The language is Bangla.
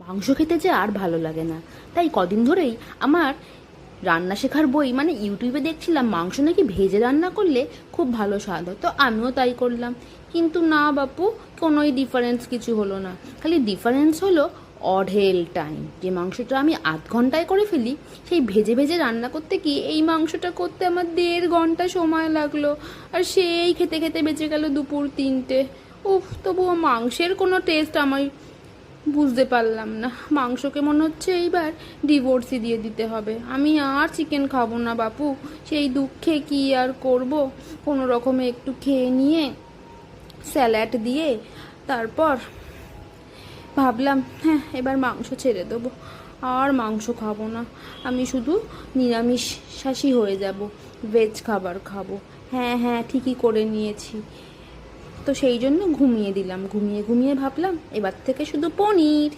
মাংস খেতে যে আর ভালো লাগে না, তাই কদিন ধরেই আমার রান্না শেখার বই মানে ইউটিউবে দেখছিলাম মাংস নাকি ভেজে রান্না করলে খুব ভালো স্বাদ হয়, তো আমিও তাই করলাম। কিন্তু না বাপু, কোনোই ডিফারেন্স কিছু হলো না। খালি ডিফারেন্স হলো অঢেল টাইম। যে মাংসটা আমি আধ ঘন্টায় করে ফেলি, সেই ভেজে ভেজে রান্না করতে কি এই মাংসটা করতে আমার 1.5 ঘন্টা সময় লাগলো। আর সেই খেতে খেতে বেঁচে গেল দুপুর 3টে। উফ, তবুও মাংসের কোনো টেস্ট আমি বুঝতে পারলাম না। মাংসকে মনে হচ্ছে এইবার ডিভোর্সই দিয়ে দিতে হবে। আমি আর চিকেন খাবো না বাপু। সেই দুঃখে কি আর করব, কোনো রকমে একটু খেয়ে নিয়ে স্যালাড দিয়ে তারপর ভাবলাম হ্যাঁ এবার মাংস ছেড়ে দেবো, আর মাংস খাবো না। আমি শুধু নিরামিষাশী হয়ে যাব, ভেজ খাবার খাবো। হ্যাঁ হ্যাঁ, ঠিকই করে নিয়েছি। তো সেই জন্য ঘুমিয়ে দিলাম, ঘুমিয়ে ঘুমিয়ে ভাবলাম এবার থেকে শুধু পনির।